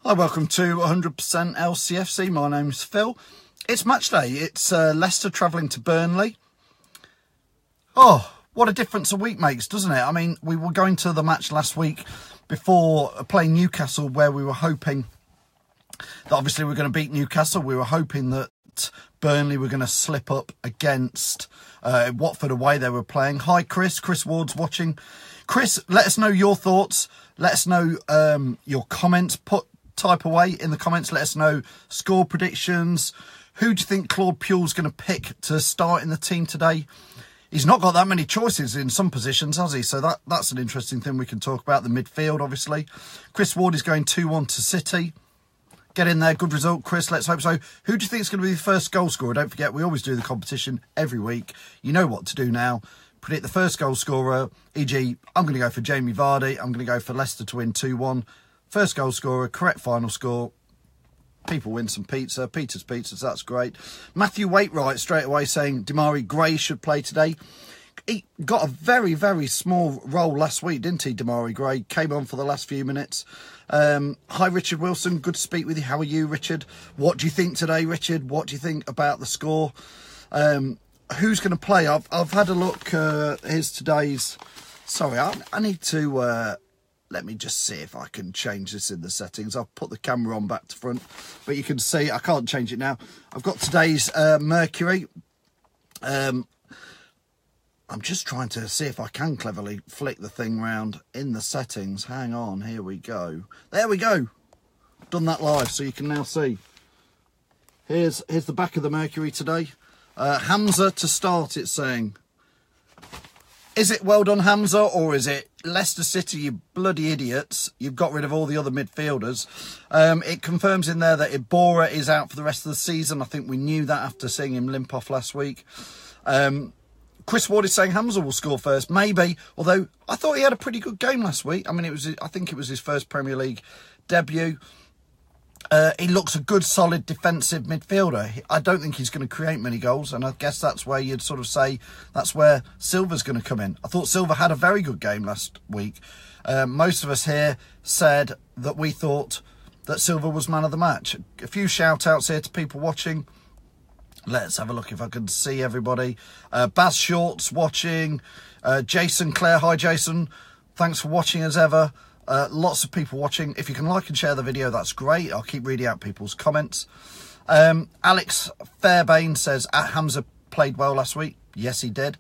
Hi, welcome to 100% LCFC. My name's Phil. It's match day. It's Leicester travelling to Burnley. Oh, what a difference a week makes, doesn't it? I mean, we were going to the match last week before playing Newcastle, where we were hoping that obviously we were going to beat Newcastle. We were hoping that Burnley were going to slip up against Watford away they were playing. Hi, Chris. Chris Ward's watching. Chris, let us know your thoughts. Let us know your comments. Type away in the comments. Let us know score predictions. Who do you think Claude Puel's going to pick to start in the team today? He's not got that many choices in some positions, has he? So that's an interesting thing we can talk about. The midfield, obviously. Chris Ward is going 2-1 to City. Get in there. Good result, Chris. Let's hope so. Who do you think is going to be the first goal scorer? Don't forget, we always do the competition every week. You know what to do now. Predict the first goal scorer. E.g., I'm going to go for Jamie Vardy. I'm going to go for Leicester to win 2-1. First goal scorer, correct final score. People win some pizza. Peter's Pizzas, that's great. Matthew Waitwright straight away saying Demarai Gray should play today. He got a very, very small role last week, didn't he, Demarai Gray? Came on for the last few minutes. Hi, Richard Wilson. Good to speak with you. How are you, Richard? What do you think today, Richard? What do you think about the score? Who's going to play? I've had a look. Here's today's... Sorry, I need to... Let me just see if I can change this in the settings. I've put the camera on back to front, but you can see I can't change it now. I've got today's Mercury. I'm just trying to see if I can cleverly flick the thing round in the settings. Hang on, here we go. There we go. Done that live, so you can now see. Here's the back of the Mercury today. Hamza to start, it's saying. Is it well done, Hamza, or is it Leicester City, you bloody idiots? You've got rid of all the other midfielders. It confirms in there that Iborra is out for the rest of the season. I think we knew that after seeing him limp off last week. Chris Ward is saying Hamza will score first. Maybe, although I thought he had a pretty good game last week. I mean, I think it was his first Premier League debut. He looks a good, solid defensive midfielder. I don't think he's going to create many goals, and I guess that's where you'd sort of say that's where Silva's going to come in. I thought Silva had a very good game last week. Most of us here said that we thought that Silva was man of the match. A few shout-outs here to people watching. Let's have a look if I can see everybody. Baz Shorts watching. Jason Clare. Hi, Jason. Thanks for watching as ever. Lots of people watching. If you can like and share the video, that's great. I'll keep reading out people's comments. Alex Fairbairn says, Hamza played well last week. Yes, he did.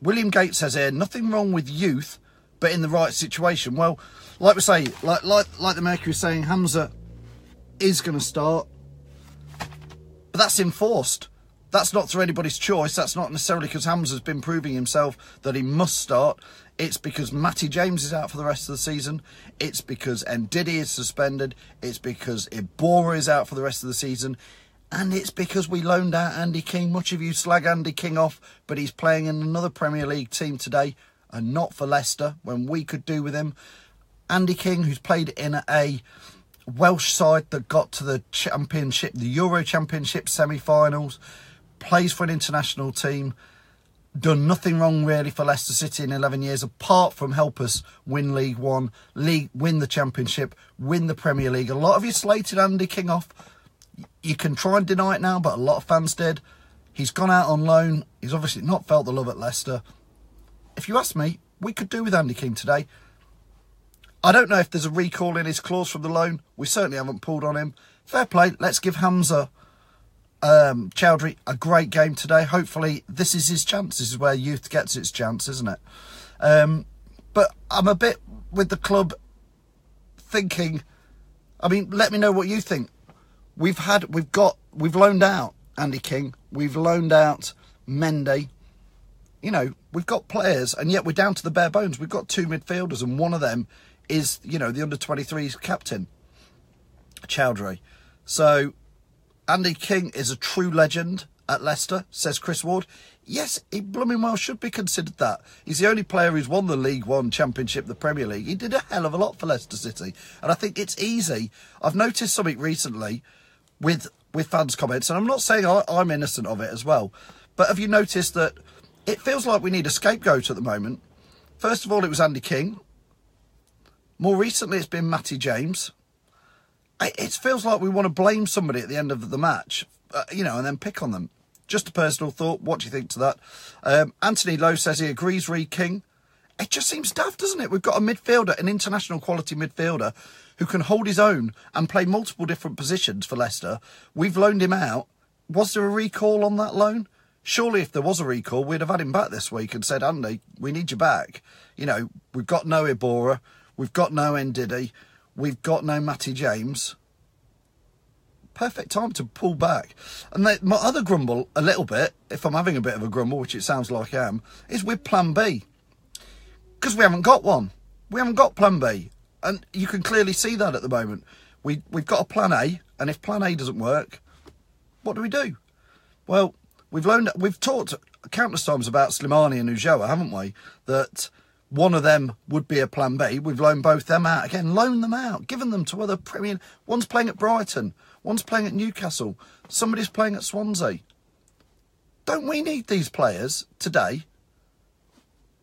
William Gates says here, nothing wrong with youth, but in the right situation. Well, like we say, like the Mercury is saying, Hamza is going to start. But that's enforced. That's not through anybody's choice. That's not necessarily because Hamza's been proving himself that he must start. It's because Matty James is out for the rest of the season. It's because Ndidi is suspended. It's because Iborra is out for the rest of the season. And it's because we loaned out Andy King. Much of you slag Andy King off, but he's playing in another Premier League team today and not for Leicester when we could do with him. Andy King, who's played in a Welsh side that got to the Championship, the Euro Championship semi-finals, plays for an international team, done nothing wrong really for Leicester City in 11 years, apart from help us win League One, win the Championship, win the Premier League. A lot of you slated Andy King off. You can try and deny it now, but a lot of fans did. He's gone out on loan. He's obviously not felt the love at Leicester. If you ask me, we could do with Andy King today. I don't know if there's a recall in his clause from the loan. We certainly haven't pulled on him. Fair play. Let's give Hamza Chowdhury a great game today. Hopefully this is his chance. This is where youth gets its chance, isn't it? But I'm a bit with the club thinking, I mean, let me know what you think. We've loaned out Andy King, we've loaned out Mendy. You know, we've got players, and yet we're down to the bare bones. We've got two midfielders, and one of them is, you know, the under-23s captain, Chowdhury. So Andy King is a true legend at Leicester, says Chris Ward. Yes, he blooming well should be considered that. He's the only player who's won the League One Championship, the Premier League. He did a hell of a lot for Leicester City. And I think it's easy. I've noticed something recently with fans' comments, and I'm not saying I'm innocent of it as well, but have you noticed that it feels like we need a scapegoat at the moment? First of all, it was Andy King. More recently, it's been Matty James. It feels like we want to blame somebody at the end of the match, you know, and then pick on them. Just a personal thought. What do you think to that? Anthony Lowe says he agrees, Reed King. It just seems daft, doesn't it? We've got a midfielder, an international quality midfielder, who can hold his own and play multiple different positions for Leicester. We've loaned him out. Was there a recall on that loan? Surely if there was a recall, we'd have had him back this week and said, Andy, we need you back. You know, we've got no Ibora. We've got no Ndidi. We've got no Matty James. Perfect time to pull back. And my other grumble, a little bit, if I'm having a bit of a grumble, which it sounds like I am, is with Plan B. Because we haven't got one. We haven't got Plan B. And you can clearly see that at the moment. We've got a Plan A, and if Plan A doesn't work, what do we do? Well, we've talked countless times about Slimani and Ulloa, haven't we? That one of them would be a Plan B. We've loaned both them out. Again, loan them out. Given them to other Premier... One's playing at Brighton. One's playing at Newcastle. Somebody's playing at Swansea. Don't we need these players today?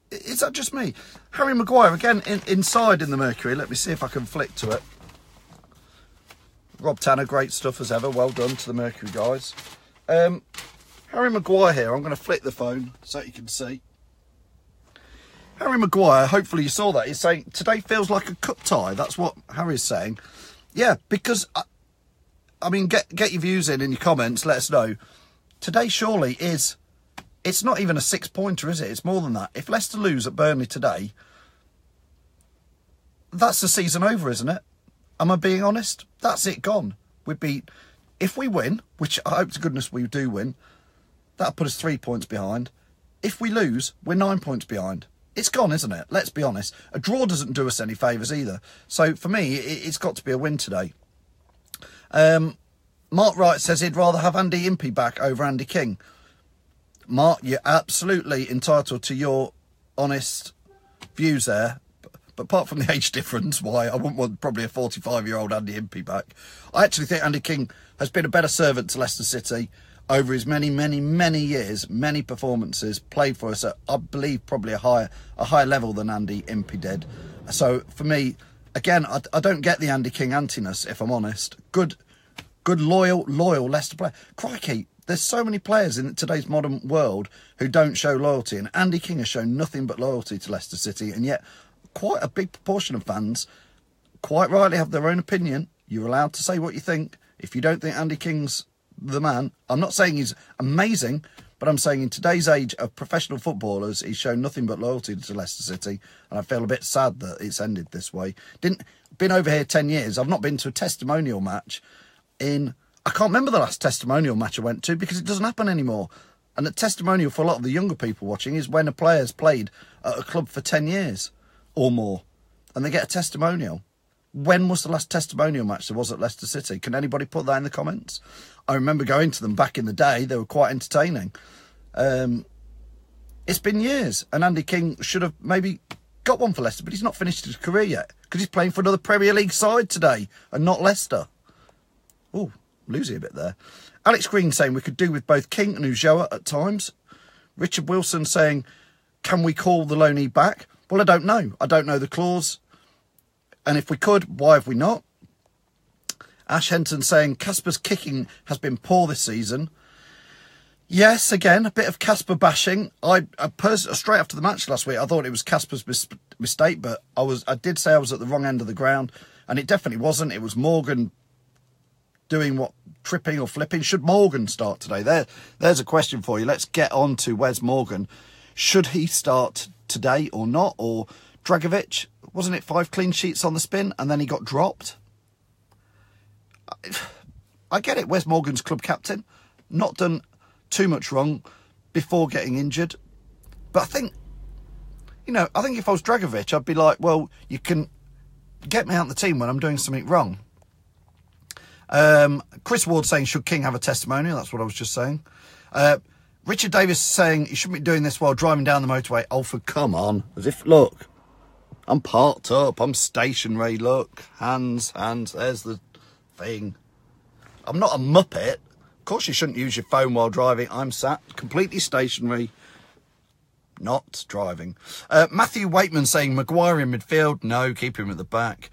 Is that just me? Harry Maguire, again, inside in the Mercury. Let me see if I can flick to it. Rob Tanner, great stuff as ever. Well done to the Mercury guys. Harry Maguire here. I'm going to flick the phone so you can see. Harry Maguire, hopefully you saw that. He's saying, today feels like a cup tie. That's what Harry's saying. Yeah, because, I mean, get your views in your comments. Let us know. Today surely is... It's not even a 6-pointer, is it? It's more than that. If Leicester lose at Burnley today, that's the season over, isn't it? Am I being honest? That's it gone. We'd be... If we win, which I hope to goodness we do win, that'll put us 3 points behind. If we lose, we're 9 points behind. It's gone, isn't it? Let's be honest. A draw doesn't do us any favours either. So for me, it's got to be a win today. Mark Wright says he'd rather have Andy Impey back over Andy King. Mark, you're absolutely entitled to your honest views there. But apart from the age difference, why I wouldn't want probably a 45-year-old Andy Impey back. I actually think Andy King has been a better servant to Leicester City over his many, many, many years, many performances, played for us at, I believe, probably a higher level than Andy Impey did. So for me, again, I don't get the Andy King antiness, if I'm honest. Good, loyal Leicester player. Crikey, there's so many players in today's modern world who don't show loyalty, and Andy King has shown nothing but loyalty to Leicester City, and yet quite a big proportion of fans quite rightly have their own opinion. You're allowed to say what you think. If you don't think Andy King's the man, I'm not saying he's amazing, but I'm saying in today's age of professional footballers, he's shown nothing but loyalty to Leicester City, and I feel a bit sad that it's ended this way. Been over here 10 years. I've not been to a testimonial match in... I can't remember the last testimonial match I went to because it doesn't happen anymore. And a testimonial for a lot of the younger people watching is when a player's played at a club for 10 years or more and they get a testimonial. When was the last testimonial match there was at Leicester City? Can anybody put that in the comments? I remember going to them back in the day. They were quite entertaining. It's been years, and Andy King should have maybe got one for Leicester, but he's not finished his career yet because he's playing for another Premier League side today and not Leicester. Oh, losing a bit there. Alex Green saying we could do with both King and Ulloa at times. Richard Wilson saying, can we call the loanee back? Well, I don't know. I don't know the clause. And if we could, why have we not? Ash Henton saying Casper's kicking has been poor this season. Yes, again, a bit of Casper bashing. I straight after the match last week, I thought it was Casper's mistake, but I did say I was at the wrong end of the ground, and it definitely wasn't. It was Morgan doing what, tripping or flipping. Should Morgan start today? There's a question for you. Let's get on to Wes Morgan. Should he start today or not? Or Dragovic, wasn't it 5 clean sheets on the spin and then he got dropped? I get it, Wes Morgan's club captain, not done too much wrong before getting injured. But I think if I was Dragovic, I'd be like, well, you can get me out of the team when I'm doing something wrong. Chris Ward saying, should King have a testimonial? That's what I was just saying. Richard Davis saying, you shouldn't be doing this while driving down the motorway. Alfred, come on. As if, look, I'm parked up. I'm stationary. Look, hands. There's the thing. I'm not a muppet. Of course you shouldn't use your phone while driving. I'm sat completely stationary. not driving. Matthew Waitman saying Maguire in midfield. No, keep him at the back.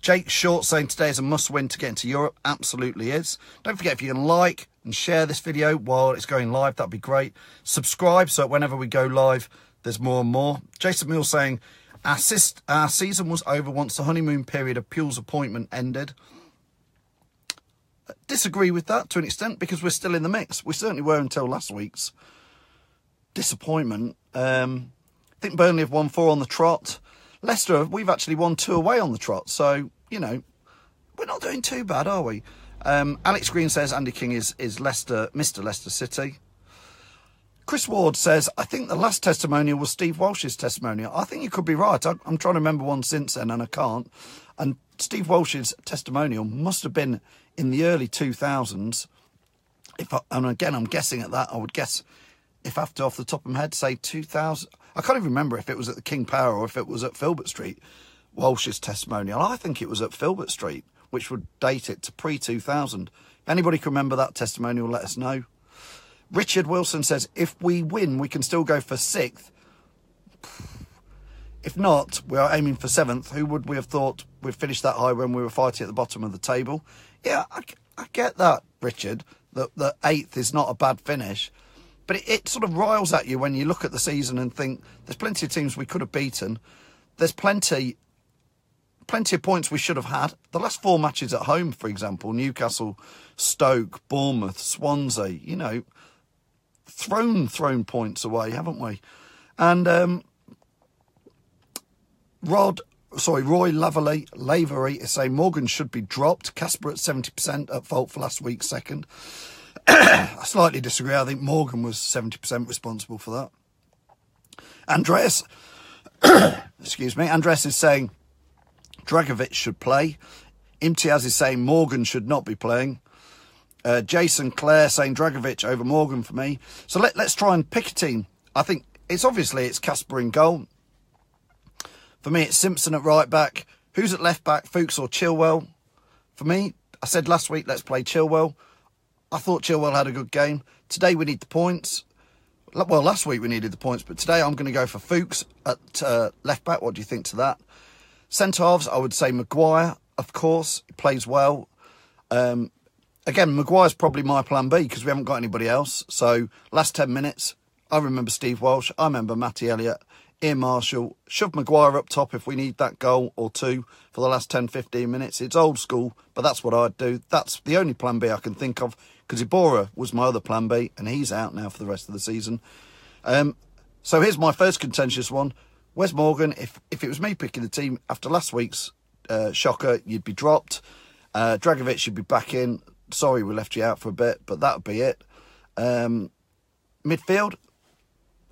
Jake Short saying today is a must-win to get into Europe. Absolutely is. Don't forget, if you can like and share this video while it's going live, that'd be great. Subscribe so that whenever we go live, there's more and more. Jason Mills saying, our season was over once the honeymoon period of Puel's appointment ended. Disagree with that to an extent, because we're still in the mix. We certainly were until last week's disappointment. I think Burnley have won 4 on the trot. Leicester, we've actually won 2 away on the trot. So, you know, we're not doing too bad, are we? Alex Green says Andy King is Leicester, Mr. Leicester City. Chris Ward says, I think the last testimonial was Steve Walsh's testimonial. I think you could be right. I'm trying to remember one since then, and I can't. And Steve Walsh's testimonial must have been in the early 2000s. And again, I'm guessing at that. I would guess, if after off the top of my head, say 2000. I can't even remember if it was at the King Power or if it was at Filbert Street, Walsh's testimonial. I think it was at Filbert Street, which would date it to pre-2000. If anybody can remember that testimonial, let us know. Richard Wilson says, if we win, we can still go for 6th. If not, we are aiming for 7th. Who would we have thought we'd finish that high when we were fighting at the bottom of the table? Yeah, I get that, Richard, that 8th is not a bad finish. But it sort of riles at you when you look at the season and think there's plenty of teams we could have beaten. There's plenty of points we should have had. The last 4 matches at home, for example, Newcastle, Stoke, Bournemouth, Swansea, you know, thrown points away, haven't we? And Roy Lavery is saying Morgan should be dropped. Casper at 70% at fault for last week's second. I slightly disagree. I think Morgan was 70% responsible for that. Andreas, excuse me, Andreas is saying Dragovic should play. Imtiaz is saying Morgan should not be playing. Jason Clare saying Dragovic over Morgan for me. So let's try and pick a team. I think it's Casper in goal. For me, it's Simpson at right back. Who's at left back, Fuchs or Chilwell? For me, I said last week, let's play Chilwell. I thought Chilwell had a good game. Today we need the points. Well, last week we needed the points, but today I'm going to go for Fuchs at left back. What do you think to that? Centre-halves, I would say Maguire, of course. He plays well. Again, Maguire's probably my plan B because we haven't got anybody else. So, last 10 minutes, I remember Steve Walsh. I remember Matty Elliott, Ian Marshall. Shove Maguire up top if we need that goal or 2 for the last 10, 15 minutes. It's old school, but that's what I'd do. That's the only plan B I can think of because Iborra was my other plan B and he's out now for the rest of the season. So, here's my first contentious one. Wes Morgan, if it was me picking the team after last week's shocker, you'd be dropped. Dragovic should be back in. Sorry we left you out for a bit, but that would be it. Midfield,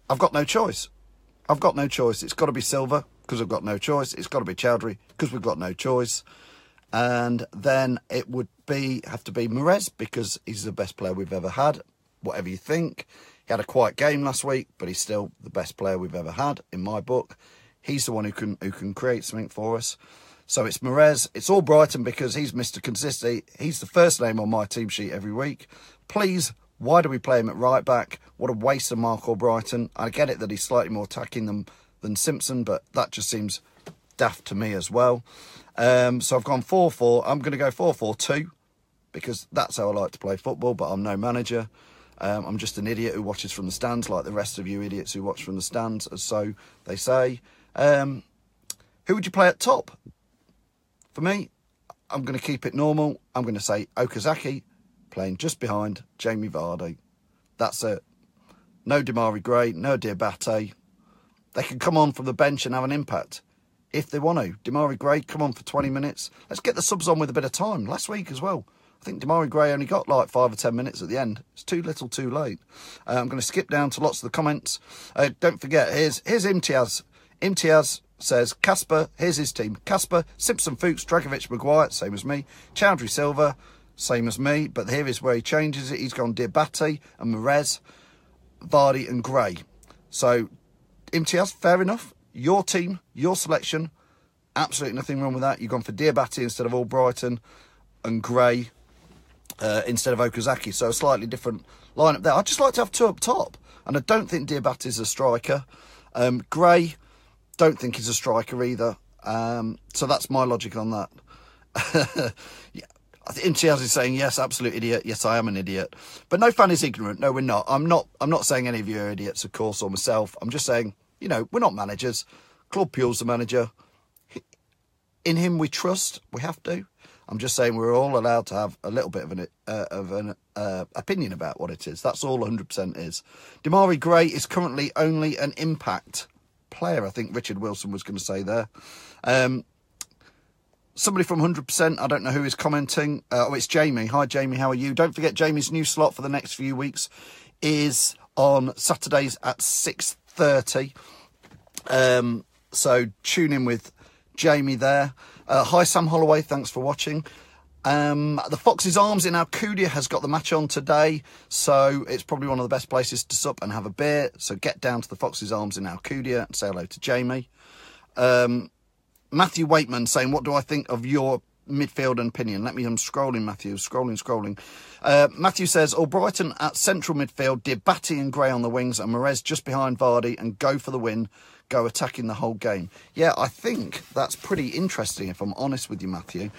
I've got no choice. It's got to be Silva because I've got no choice. It's got to be Chowdhury because we've got no choice. And then it would have to be Mahrez because he's the best player we've ever had, whatever you think. He had a quiet game last week, but he's still the best player we've ever had in my book. He's the one who can create something for us. So it's Mahrez. It's all Brighton because he's Mr. Consistency. He's the first name on my team sheet every week. Please, why do we play him at right back? What a waste of Mark Albrighton. I get it that he's slightly more attacking than Simpson, but that just seems daft to me as well. So I've gone 4-4. I'm going to go 4-4-2 because that's how I like to play football, but I'm no manager. I'm just an idiot who watches from the stands like the rest of you idiots who watch from the stands, as so they say. Who would you play at top? For me, I'm going to keep it normal. I'm going to say Okazaki playing just behind Jamie Vardy. That's it. No Damari Gray, no Diabate. They can come on from the bench and have an impact if they want to. Damari Gray, come on for 20 minutes. Let's get the subs on with a bit of time. Last week as well, I think Damari Gray only got like 5 or 10 minutes at the end. It's too little, too late. I'm going to skip down to lots of the comments. Don't forget, here's Imtiaz. Imtiaz says, Casper, here's his team. Casper, Simpson, Fuchs, Dragovic, Maguire, same as me. Chowdhury, Silva, same as me. But here is where he changes it. He's gone Diabate and Mahrez, Vardy and Gray. So, Imtiaz, fair enough. Your team, your selection, absolutely nothing wrong with that. You've gone for Diabate instead of Albrighton and Gray instead of Okazaki. So, a slightly different lineup there. I'd just like to have 2 up top. And I don't think Diabati's a striker. Gray, don't think he's a striker either. So that's my logic on that. Yeah. Imtiaz is saying, yes, absolute idiot. Yes, I am an idiot. But no fan is ignorant. No, we're not. I'm not saying any of you are idiots, of course, or myself. I'm just saying, you know, we're not managers. Claude Puel's the manager. In him we trust. We have to. I'm just saying we're all allowed to have a little bit of an opinion about what it is. That's all 100% is. Damari Gray is currently only an impact player, I think Richard Wilson was going to say there. Somebody from 100%, I don't know who is commenting. Oh, it's Jamie. Hi, Jamie, how are you? Don't forget, Jamie's new slot for the next few weeks is on Saturdays at 6:30. So tune in with Jamie there. Hi, Sam Holloway, thanks for watching. The Fox's Arms in Alcudia has got the match on today, so it's probably one of the best places to sup and have a beer. So get down to the Fox's Arms in Alcudia and say hello to Jamie. Matthew Waitman saying, what do I think of your midfield and opinion? I'm scrolling, Matthew, scrolling. Matthew says, Brighton at central midfield, Diabati and Gray on the wings, and Mahrez just behind Vardy, and go for the win, go attacking the whole game. Yeah, I think that's pretty interesting, if I'm honest with you, Matthew.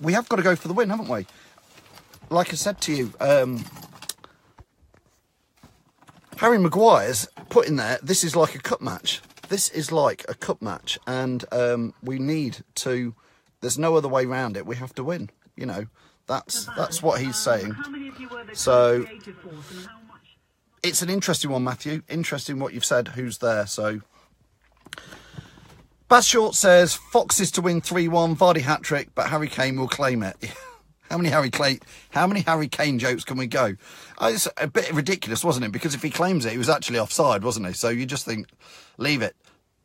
We have got to go for the win, haven't we? Like I said to you, Harry Maguire's put in there, this is like a cup match. This is like a cup match, and we need to, there's no other way around it. We have to win, you know. That's what he's saying. So it's an interesting one, Matthew. Interesting what you've said, who's there. So Baz Short says, Foxes to win 3-1, Vardy hat-trick, but Harry Kane will claim it. How many Harry Kane jokes can we go? It's a bit ridiculous, wasn't it? Because if he claims it, he was actually offside, wasn't he? So you just think, leave it.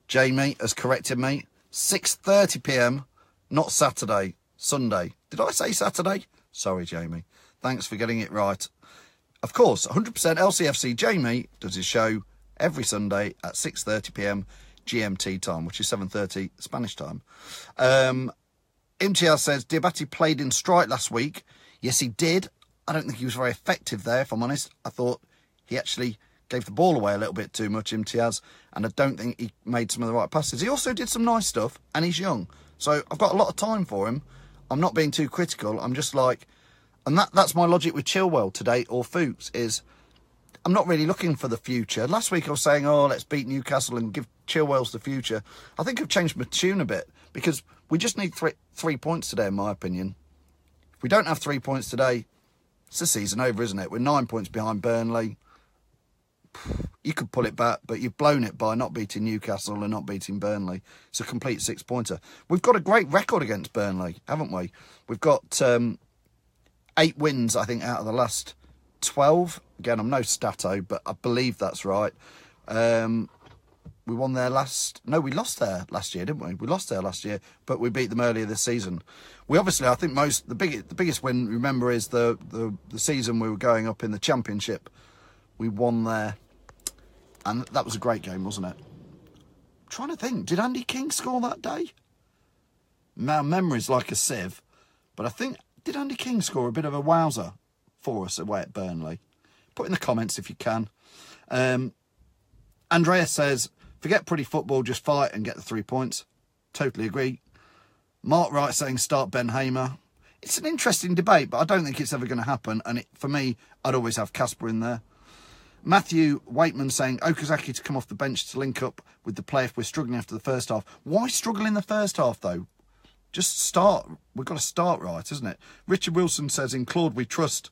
Jamie has corrected me. 6:30 p.m, not Saturday, Sunday. Did I say Saturday? Sorry, Jamie. Thanks for getting it right. Of course, 100% LCFC Jamie does his show every Sunday at 6:30 p.m. GMT time, which is 7:30 Spanish time. Imtiaz says, Diabati played in strike last week. Yes, he did. I don't think he was very effective there, if I'm honest. I thought he actually gave the ball away a little bit too much, Imtiaz, and I don't think he made some of the right passes. He also did some nice stuff, and he's young. So I've got a lot of time for him. I'm not being too critical. I'm just like, and that's my logic with Chilwell today, or Fuchs, is I'm not really looking for the future. Last week I was saying, let's beat Newcastle and give Chilwell's the future. I think I've changed my tune a bit, because we just need three points today, in my opinion. If we don't have 3 points today, it's the season over, isn't it? We're 9 points behind Burnley. You could pull it back, but you've blown it by not beating Newcastle and not beating Burnley. It's a complete 6-pointer. We've got a great record against Burnley, haven't we? We've got 8 wins, I think, out of the last 12. Again, I'm no stato, but I believe that's right. We won there no, we lost there last year, didn't we? We lost there last year, but we beat them earlier this season. We obviously, I think the biggest win, remember, is the season we were going up in the Championship. We won there, and that was a great game, wasn't it? I'm trying to think, did Andy King score that day? My memory's like a sieve, but I think, did Andy King score a bit of a wowzer for us away at Burnley? Put in the comments if you can. Andrea says, forget pretty football, just fight and get the 3 points. Totally agree. Mark Wright saying, start Ben Hamer. It's an interesting debate, but I don't think it's ever going to happen. And for me, I'd always have Casper in there. Matthew Waitman saying, Okazaki to come off the bench to link up with the play if we're struggling after the first half. Why struggle in the first half, though? Just start. We've got to start right, isn't it? Richard Wilson says, in Claude we trust,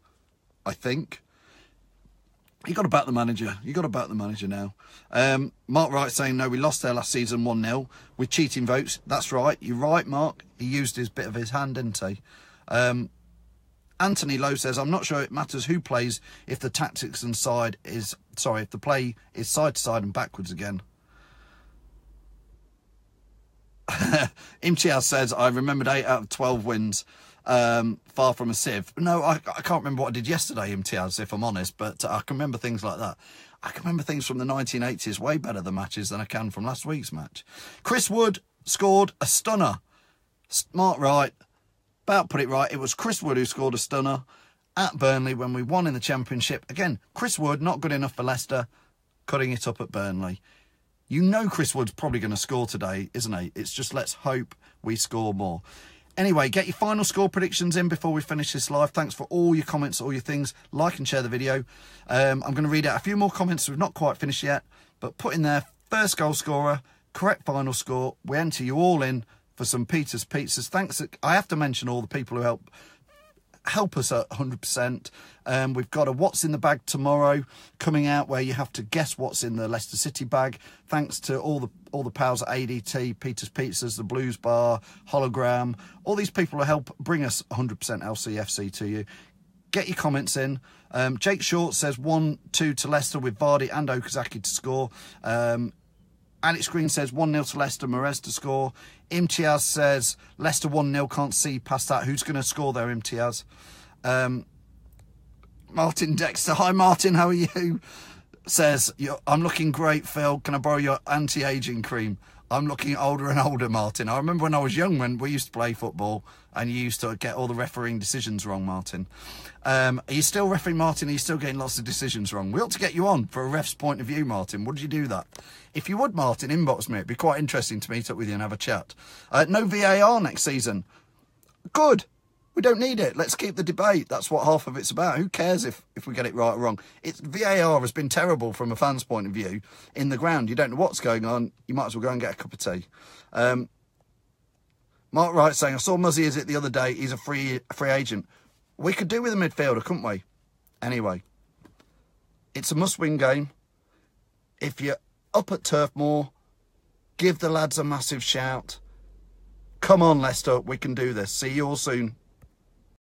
I think. You got to back the manager. You got to back the manager now. Mark Wright saying, no, we lost there last season 1-0 with cheating votes. That's right. You're right, Mark. He used his bit of his hand, didn't he? Anthony Lowe says, I'm not sure it matters who plays if the tactics and if the play is side to side and backwards again. Imtiaz says, I remembered 8 out of 12 wins. Far from a sieve. No, I can't remember what I did yesterday, Imtiaz, if I'm honest, but I can remember things like that. I can remember things from the 1980s way better than matches than I can from last week's match. Chris Wood scored a stunner. Smart right. About put it right. It was Chris Wood who scored a stunner. at Burnley when we won in the Championship. Again, Chris Wood, not good enough for Leicester, cutting it up at Burnley. You know Chris Wood's probably going to score today, isn't he? It's just let's hope we score more. Anyway, get your final score predictions in before we finish this live. Thanks for all your comments, all your things. Like and share the video. I'm going to read out a few more comments. We've not quite finished yet, but put in there first goal scorer, correct final score. We enter you all in for some Peter's Pizzas. Thanks. I have to mention all the people who help us at 100%. We've got a What's in the Bag tomorrow coming out where you have to guess what's in the Leicester City bag. Thanks to all the pals at ADT, Peter's Pizzas, the Blues Bar, Hologram, all these people who help bring us 100% LCFC to you. Get your comments in. Jake Short says 1-2 to Leicester with Vardy and Okazaki to score. Alex Green says 1-0 to Leicester, Morez to score. Imtiaz says Leicester 1-0, can't see past that. Who's going to score there, Imtiaz? Martin Dexter, hi Martin, how are you? Says, I'm looking great, Phil. Can I borrow your anti-aging cream? I'm looking older and older, Martin. I remember when I was young, when we used to play football and you used to get all the refereeing decisions wrong, Martin. Are you still refereeing, Martin? Are you still getting lots of decisions wrong? We ought to get you on for a ref's point of view, Martin. Would you do that? If you would, Martin, inbox me. It'd be quite interesting to meet up with you and have a chat. No VAR next season. Good. We don't need it. Let's keep the debate. That's what half of it's about. Who cares if we get it right or wrong? VAR has been terrible from a fan's point of view in the ground. You don't know what's going on. You might as well go and get a cup of tea. Mark Wright saying, I saw Muzzy is it the other day. He's a free agent. We could do with a midfielder, couldn't we? Anyway, it's a must-win game. If you're up at Turf Moor, give the lads a massive shout. Come on, Leicester. We can do this. See you all soon.